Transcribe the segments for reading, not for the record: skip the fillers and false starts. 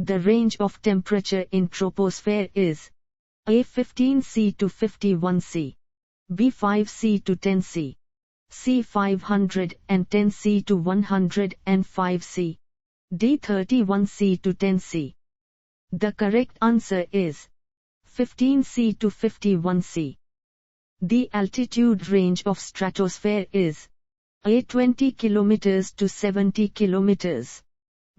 The range of temperature in troposphere is A 15C to 51C, B 5C to 10C, C 510C to 105C, D 31C to 10C. The correct answer is 15C to 51C. The altitude range of stratosphere is A 20 km to 70 km,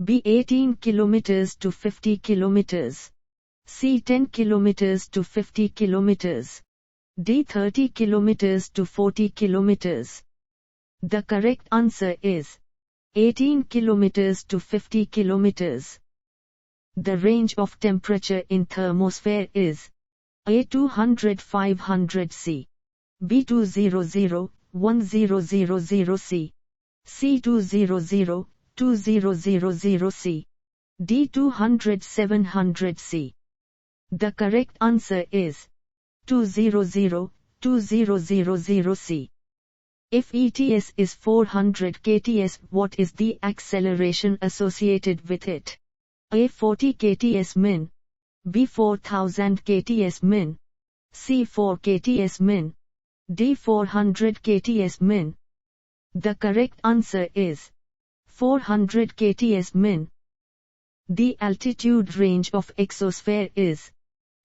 B 18 km to 50 km, C 10 km to 50 km, D 30 km to 40 km. The correct answer is 18 km to 50 km. The range of temperature in thermosphere is A 200-500C, B 200-1000C, C 200-2000C, D 200-700C. The correct answer is 200-2000C. If ETS is 400 kts, what is the acceleration associated with it? A 40 kts min, B 4000 kts min, C 4 kts min, D 400 kts min. The correct answer is 400 kts min. The altitude range of exosphere is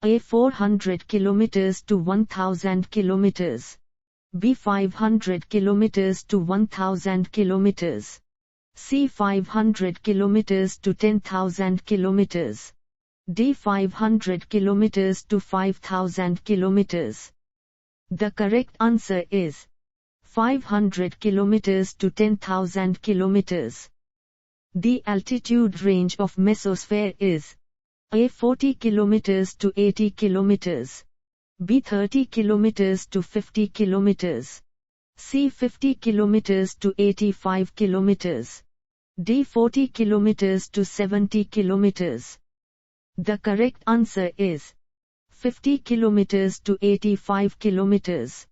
A 400 km to 1000 km, B 500 km to 1000 km, C 500 km to 10,000 km, D 500 km to 5,000 km. The correct answer is 500 km to 10,000 km. The altitude range of mesosphere is A 40 km to 80 km, B 30 km to 50 km, C 50 km to 85 km, D 40 km to 70 km. The correct answer is 50 km to 85 km.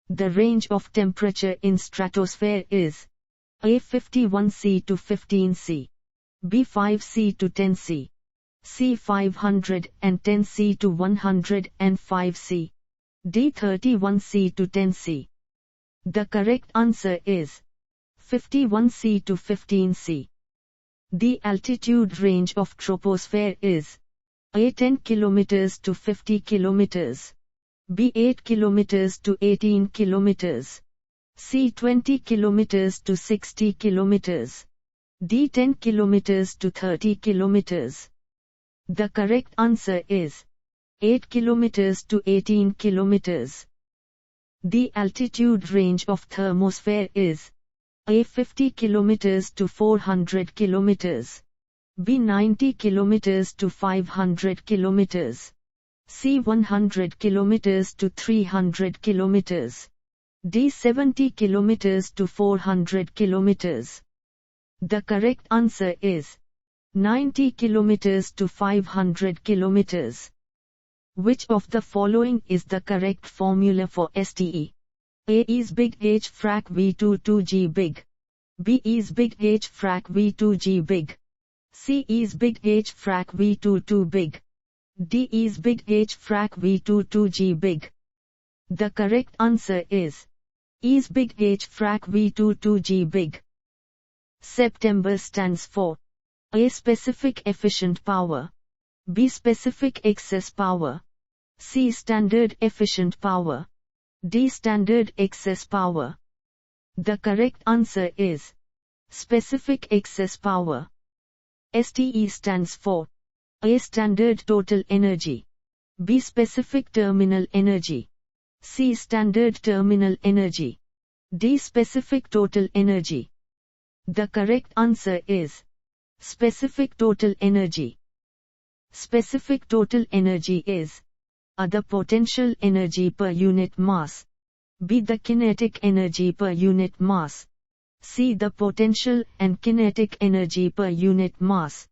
The range of temperature in stratosphere is A 51C to 15C, B 5C to 10C, C 510C to 105C, D 31C to 10C. The correct answer is 51C to 15C. The altitude range of troposphere is A 10 km to 50 km, B 8 km to 18 km, C 20 km to 60 km, D 10 km to 30 km. The correct answer is 8 km to 18 km. The altitude range of thermosphere is A 50 km to 400 km, B 90 km to 500 km, C 100 km to 300 km, D 70 km to 400 km. The correct answer is 90 km to 500 km. Which of the following is the correct formula for STE? A is big H frac V2 2G big. B is big H frac V2 G big. C is big H frac V2 2 big. D is big H frac V2 2G big. The correct answer is is big H frac V2 2G big. September stands for A specific efficient power, B specific excess power, C standard efficient power, D standard excess power. The correct answer is specific excess power. STE stands for A standard total energy, B specific terminal energy, C standard terminal energy, D specific total energy. The correct answer is specific total energy. Specific total energy is A the potential energy per unit mass, B the kinetic energy per unit mass, C the potential and kinetic energy per unit mass,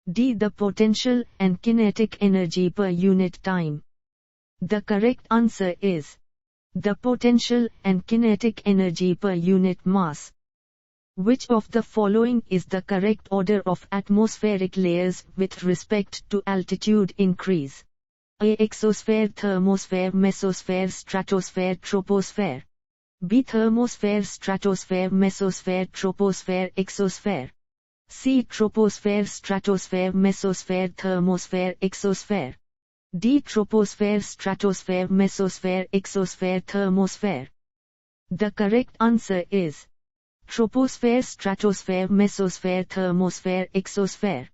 D the potential and kinetic energy per unit time. The correct answer is the potential and kinetic energy per unit mass. Which of the following is the correct order of atmospheric layers with respect to altitude increase? A. Exosphere, thermosphere, mesosphere, stratosphere, troposphere. B. Thermosphere, stratosphere, mesosphere, troposphere, exosphere. C. Troposphere, stratosphere, mesosphere, thermosphere, exosphere. D. Troposphere, stratosphere, mesosphere, exosphere, thermosphere. The correct answer is troposphere, stratosphere, mesosphere, thermosphere, exosphere.